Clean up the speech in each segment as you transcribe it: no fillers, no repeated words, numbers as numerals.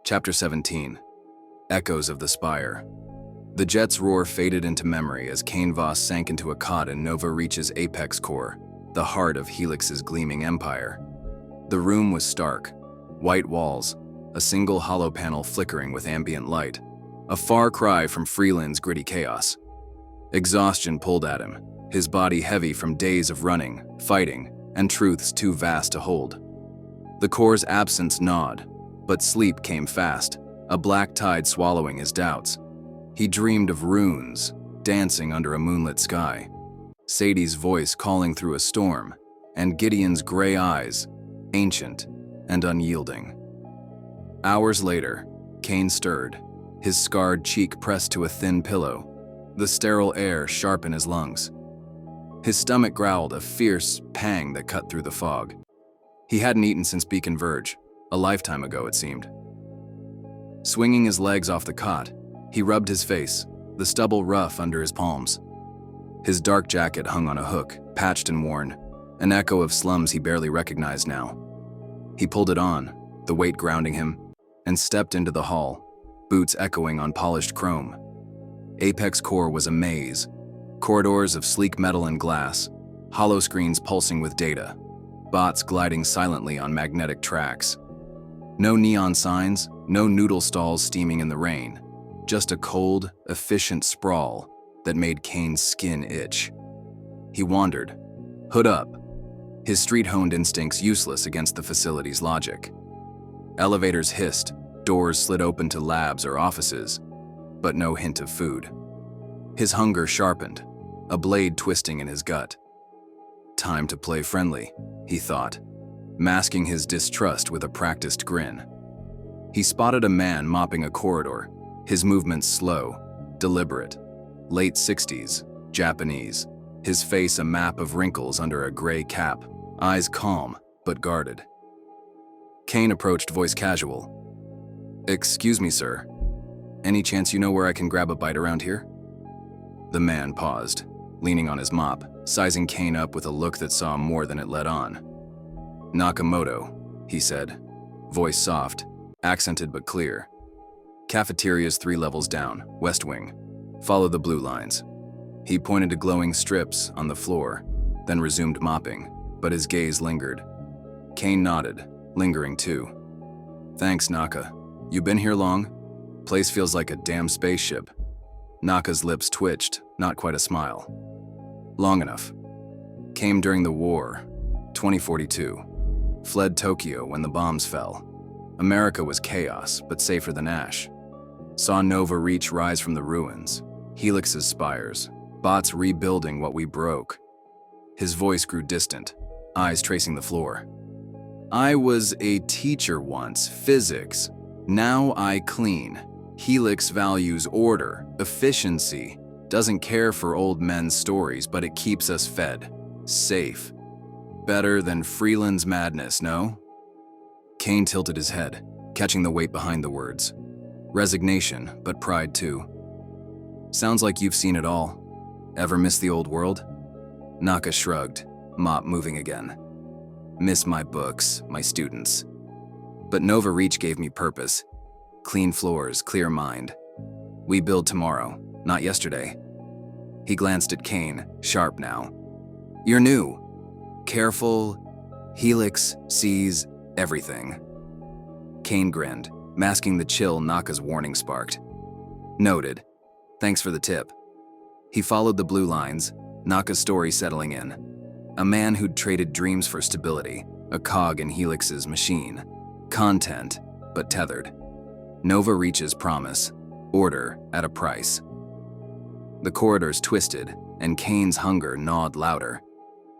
Chapter 17. Echoes of the Spire. The jet's roar faded into memory as Kane Voss sank into a cot in Nova Reach's apex core, the heart of Helix's gleaming empire. The room was stark. White walls, a single hollow panel flickering with ambient light, a far cry from Freeland's gritty chaos. Exhaustion pulled at him, his body heavy from days of running, fighting, and truths too vast to hold. The core's absence gnawed, but sleep came fast, a black tide swallowing his doubts. He dreamed of runes, dancing under a moonlit sky, Sadie's voice calling through a storm, and Gideon's gray eyes, ancient and unyielding. Hours later, Kane stirred, his scarred cheek pressed to a thin pillow, the sterile air sharp in his lungs. His stomach growled, a fierce pang that cut through the fog. He hadn't eaten since Beacon Verge, a lifetime ago it seemed. Swinging his legs off the cot, he rubbed his face, the stubble rough under his palms. His dark jacket hung on a hook, patched and worn, an echo of slums he barely recognized now. He pulled it on, the weight grounding him, and stepped into the hall, boots echoing on polished chrome. Apex Core was a maze, corridors of sleek metal and glass, hollow screens pulsing with data, bots gliding silently on magnetic tracks. No neon signs, no noodle stalls steaming in the rain, just a cold, efficient sprawl that made Kane's skin itch. He wandered, hood up, his street-honed instincts useless against the facility's logic. Elevators hissed, doors slid open to labs or offices, but no hint of food. His hunger sharpened, a blade twisting in his gut. Time to play friendly, he thought, masking his distrust with a practiced grin. He spotted a man mopping a corridor, his movements slow, deliberate, late 60s, Japanese, his face a map of wrinkles under a gray cap, eyes calm but guarded. Kane approached, voice casual. "Excuse me, sir. Any chance you know where I can grab a bite around here?" The man paused, leaning on his mop, sizing Kane up with a look that saw more than it let on. "Naka Moto," he said, voice soft, accented but clear. "Cafeteria's 3 levels down, West Wing. Follow the blue lines." He pointed to glowing strips on the floor, then resumed mopping, but his gaze lingered. Kane nodded, lingering too. "Thanks, Naka. You been here long? Place feels like a damn spaceship." Naka's lips twitched, not quite a smile. "Long enough. Came during the war, 2042. Fled Tokyo when the bombs fell. America was chaos, but safer than ash. Saw Nova Reach rise from the ruins, Helix's spires, bots rebuilding what we broke." His voice grew distant, eyes tracing the floor. "I was a teacher once, physics. Now I clean. Helix values order, efficiency, doesn't care for old men's stories, but it keeps us fed, safe. Better than Freeland's madness, no?" Kane tilted his head, catching the weight behind the words. Resignation, but pride too. "Sounds like you've seen it all. Ever miss the old world?" Naka shrugged, mop moving again. "Miss my books, my students. But Nova Reach gave me purpose. Clean floors, clear mind. We build tomorrow, not yesterday." He glanced at Kane, sharp now. "You're new. Careful. Helix sees everything." Kane grinned, masking the chill Naka's warning sparked. "Noted. Thanks for the tip." He followed the blue lines, Naka's story settling in. A man who'd traded dreams for stability, a cog in Helix's machine. Content, but tethered. Nova Reach's promise, order at a price. The corridors twisted, and Kane's hunger gnawed louder.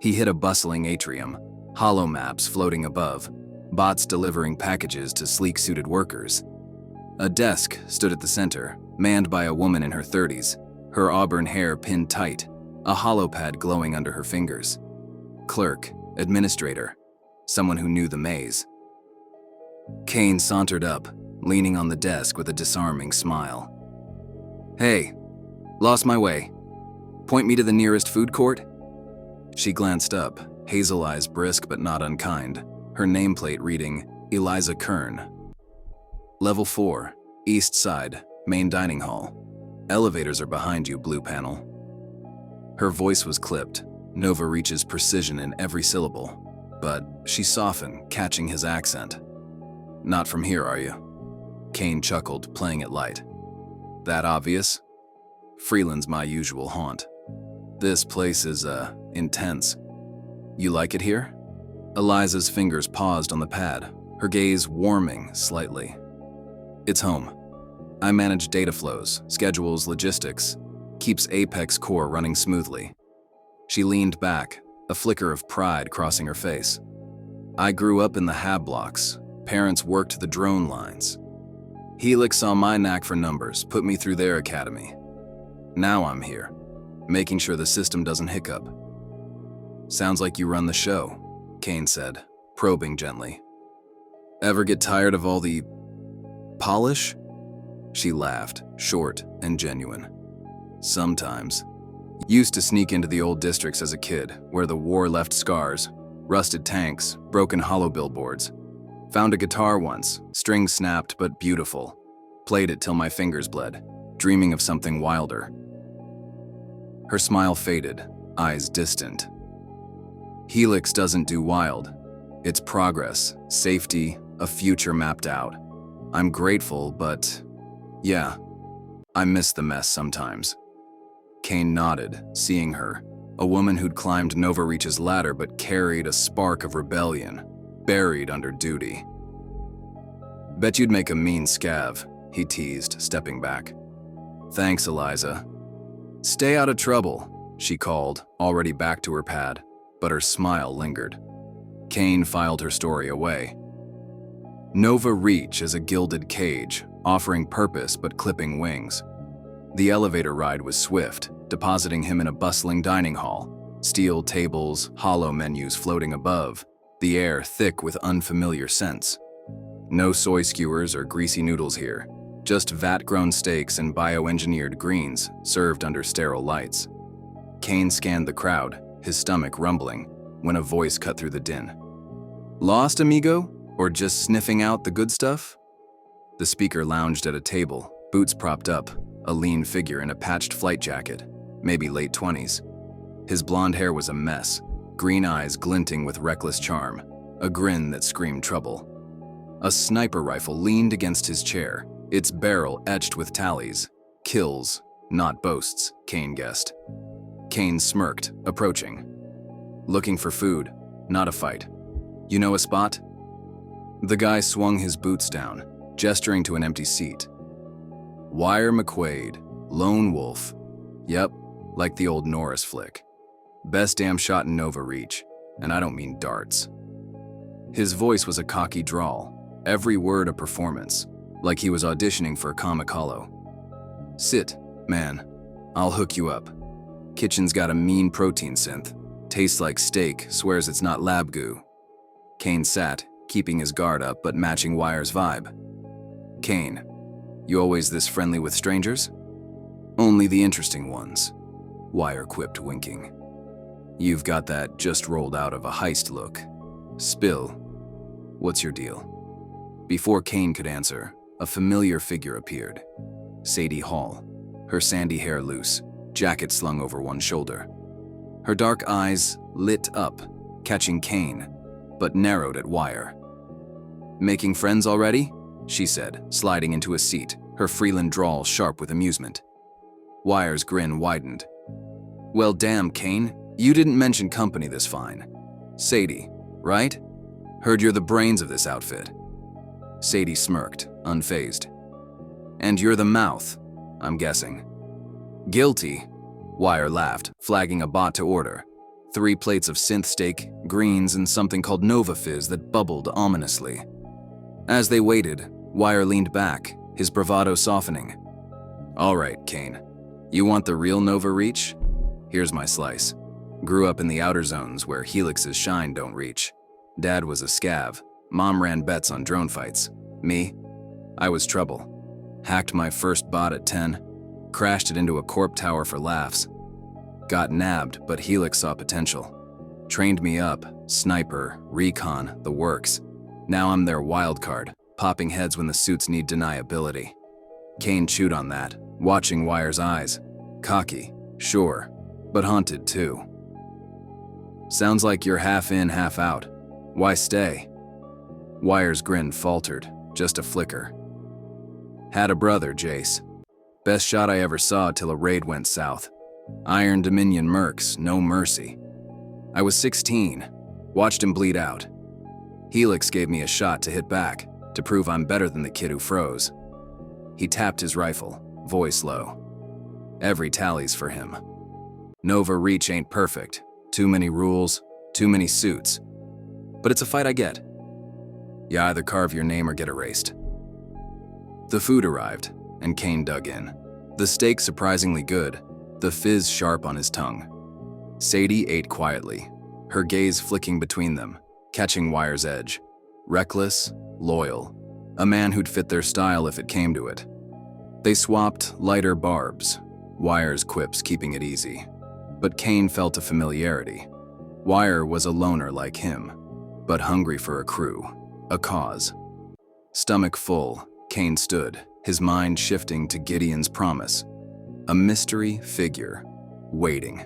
He hit a bustling atrium, hollow maps floating above, bots delivering packages to sleek-suited workers. A desk stood at the center, manned by a woman in her 30s, her auburn hair pinned tight, a holopad glowing under her fingers. Clerk, administrator, someone who knew the maze. Kane sauntered up, leaning on the desk with a disarming smile. "Hey, lost my way. Point me to the nearest food court?" She glanced up, hazel eyes brisk but not unkind, her nameplate reading Eliza Kern. Level 4, East Side, main dining hall. Elevators are behind you, blue panel. Her voice was clipped, Nova Reach's precision in every syllable, but she softened, catching his accent. Not from here, are you? Kane chuckled, playing it light. That obvious? Freeland's my usual haunt. This place is, intense. You like it here? Eliza's fingers paused on the pad, her gaze warming slightly. It's home. I manage data flows, schedules, logistics, keeps Apex Core running smoothly. She leaned back, a flicker of pride crossing her face. I grew up in the hab blocks. Parents worked the drone lines. Helix saw my knack for numbers, put me through their academy. Now I'm here, making sure the system doesn't hiccup. Sounds like you run the show, Kane said, probing gently. Ever get tired of all the polish? She laughed, short and genuine. Sometimes. Used to sneak into the old districts as a kid, where the war left scars, rusted tanks, broken hollow billboards. Found a guitar once, strings snapped but beautiful. Played it till my fingers bled, dreaming of something wilder. Her smile faded, eyes distant. Helix doesn't do wild. It's progress, safety, a future mapped out. I'm grateful, but yeah, I miss the mess sometimes. Kane nodded, seeing her, a woman who'd climbed Nova Reach's ladder but carried a spark of rebellion, buried under duty. Bet you'd make a mean scav, he teased, stepping back. Thanks, Eliza. Stay out of trouble, she called, already back to her pad, but her smile lingered. Kane filed her story away. Nova Reach is a gilded cage, offering purpose but clipping wings. The elevator ride was swift, depositing him in a bustling dining hall, steel tables, hollow menus floating above, the air thick with unfamiliar scents. No soy skewers or greasy noodles here, just vat-grown steaks and bioengineered greens served under sterile lights. Kane scanned the crowd, his stomach rumbling, when a voice cut through the din. Lost, amigo? Or just sniffing out the good stuff? The speaker lounged at a table, boots propped up, a lean figure in a patched flight jacket, maybe late 20s. His blonde hair was a mess, green eyes glinting with reckless charm, a grin that screamed trouble. A sniper rifle leaned against his chair, its barrel etched with tallies. Kills, not boasts, Kane guessed. Kane smirked, approaching. Looking for food, not a fight. You know a spot? The guy swung his boots down, gesturing to an empty seat. Wire McQuaid, lone wolf. Yep, like the old Norris flick. Best damn shot in Nova Reach, and I don't mean darts. His voice was a cocky drawl, every word a performance, like he was auditioning for a comic hollow. Sit, man. I'll hook you up. Kitchen's got a mean protein synth. Tastes like steak, swears it's not lab goo. Kane sat, keeping his guard up but matching Wire's vibe. Kane, you always this friendly with strangers? Only the interesting ones, Wire quipped, winking. You've got that just rolled out of a heist look. Spill. What's your deal? Before Kane could answer, a familiar figure appeared. Sadie Hall, her sandy hair loose, jacket slung over one shoulder. Her dark eyes lit up, catching Kane, but narrowed at Wire. Making friends already? She said, sliding into a seat, her Freeland drawl sharp with amusement. Wire's grin widened. Well, damn, Kane, you didn't mention company this fine. Sadie, right? Heard you're the brains of this outfit. Sadie smirked, unfazed. And you're the mouth, I'm guessing. Guilty, Wire laughed, flagging a bot to order. 3 plates of synth steak, greens, and something called Nova Fizz that bubbled ominously. As they waited, Wire leaned back, his bravado softening. All right, Kane. You want the real Nova Reach? Here's my slice. Grew up in the outer zones where Helix's shine don't reach. Dad was a scav. Mom ran bets on drone fights. Me? I was trouble. Hacked my first bot at 10. Crashed it into a corp tower for laughs. Got nabbed, but Helix saw potential. Trained me up, sniper, recon, the works. Now I'm their wild card, popping heads when the suits need deniability. Kane chewed on that, watching Wire's eyes. Cocky, sure, but haunted too. Sounds like you're half in, half out. Why stay? Wire's grin faltered, just a flicker. Had a brother, Jace. Best shot I ever saw till a raid went south. Iron Dominion mercs, no mercy. I was 16, watched him bleed out. Helix gave me a shot to hit back, to prove I'm better than the kid who froze. He tapped his rifle, voice low. Every tally's for him. Nova Reach ain't perfect. Too many rules, too many suits. But it's a fight I get. You either carve your name or get erased. The food arrived, and Kane dug in. The steak surprisingly good, the fizz sharp on his tongue. Sadie ate quietly, her gaze flicking between them, catching Wire's edge. Reckless, loyal, a man who'd fit their style if it came to it. They swapped lighter barbs, Wire's quips keeping it easy. But Kane felt a familiarity. Wire was a loner like him, but hungry for a crew, a cause. Stomach full, Kane stood, his mind shifting to Gideon's promise. A mystery figure, waiting.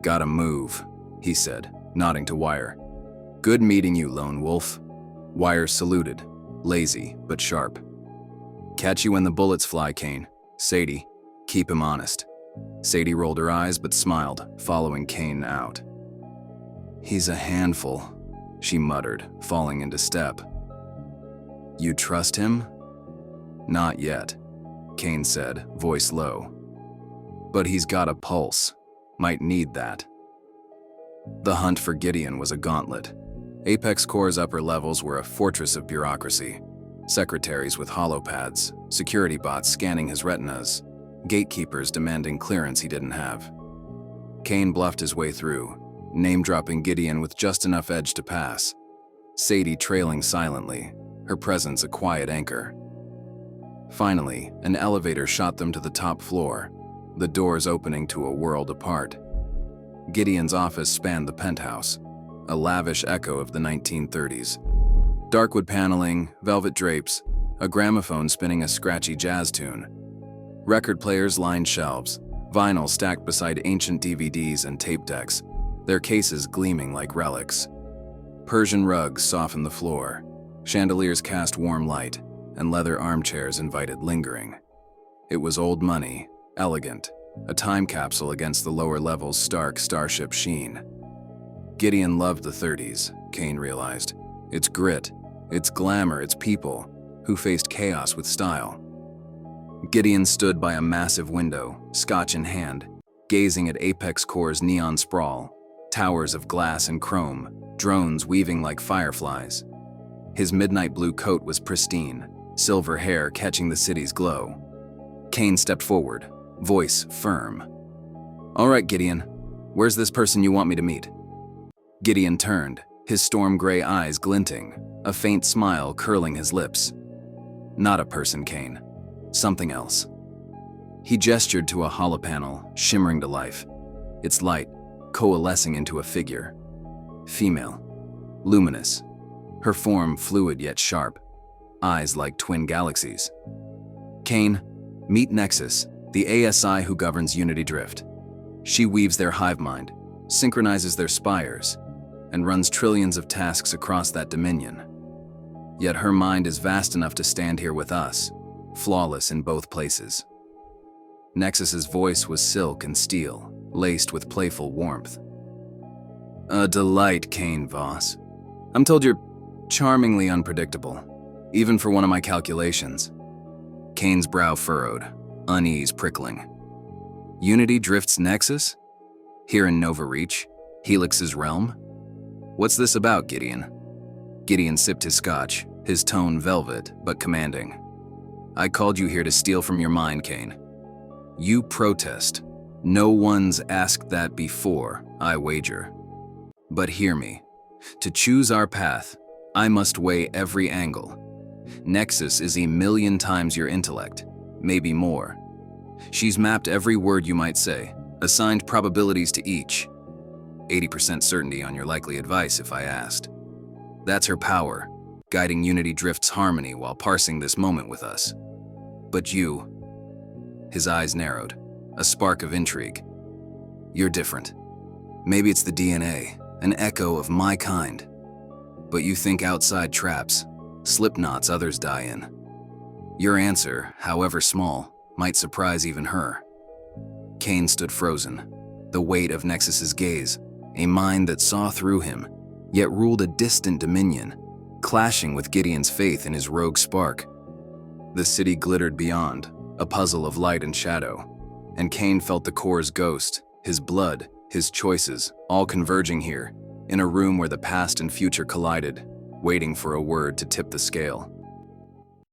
Gotta move, he said, nodding to Wire. Good meeting you, lone wolf. Wire saluted, lazy but sharp. Catch you when the bullets fly, Kane. Sadie, keep him honest. Sadie rolled her eyes but smiled, following Kane out. He's a handful, she muttered, falling into step. You trust him? Not yet, Kane said, voice low. But he's got a pulse. Might need that. The hunt for Gideon was a gauntlet. Apex Corps' upper levels were a fortress of bureaucracy. Secretaries with holopads, security bots scanning his retinas, gatekeepers demanding clearance he didn't have. Kane bluffed his way through, name-dropping Gideon with just enough edge to pass. Sadie trailing silently, her presence a quiet anchor. Finally, an elevator shot them to the top floor, the doors opening to a world apart. Gideon's office spanned the penthouse, a lavish echo of the 1930s. Darkwood paneling, velvet drapes, a gramophone spinning a scratchy jazz tune. Record players lined shelves, vinyl stacked beside ancient DVDs and tape decks, their cases gleaming like relics. Persian rugs softened the floor, chandeliers cast warm light, and leather armchairs invited lingering. It was old money, elegant, a time capsule against the lower level's stark starship sheen. Gideon loved the 30s, Kane realized. Its grit, its glamour, its people, who faced chaos with style. Gideon stood by a massive window, scotch in hand, gazing at Apex Corps' neon sprawl, towers of glass and chrome, drones weaving like fireflies. His midnight blue coat was pristine, silver hair catching the city's glow. Kane stepped forward, voice firm. All right, Gideon, where's this person you want me to meet? Gideon turned, his storm gray eyes glinting, a faint smile curling his lips. Not a person, Kane. Something else. He gestured to a holopanel, shimmering to life, its light coalescing into a figure. Female. Luminous. Her form fluid yet sharp, eyes like twin galaxies. Kane, meet Nexus, the ASI who governs Unity Drift. She weaves their hive mind, synchronizes their spires, and runs trillions of tasks across that dominion. Yet her mind is vast enough to stand here with us, flawless in both places. Nexus's voice was silk and steel, laced with playful warmth. A delight, Kane Voss. I'm told you're charmingly unpredictable, even for one of my calculations. Kane's brow furrowed, unease prickling. Unity Drift's Nexus? Here in Nova Reach? Helix's realm? What's this about, Gideon? Gideon sipped his scotch, his tone velvet but commanding. I called you here to steal from your mind, Kane. You protest. No one's asked that before, I wager. But hear me. To choose our path, I must weigh every angle. Nexus is 1,000,000 times your intellect, maybe more. She's mapped every word you might say, assigned probabilities to each. 80% certainty on your likely advice if I asked. That's her power, guiding Unity Drift's harmony while parsing this moment with us. But you, his eyes narrowed, a spark of intrigue. You're different. Maybe it's the DNA, an echo of my kind. But you think outside traps, slip knots others die in. Your answer, however small, might surprise even her. Kane stood frozen, the weight of Nexus's gaze, a mind that saw through him, yet ruled a distant dominion, clashing with Gideon's faith in his rogue spark. The city glittered beyond, a puzzle of light and shadow, and Kane felt the core's ghost, his blood, his choices, all converging here, in a room where the past and future collided, waiting for a word to tip the scale.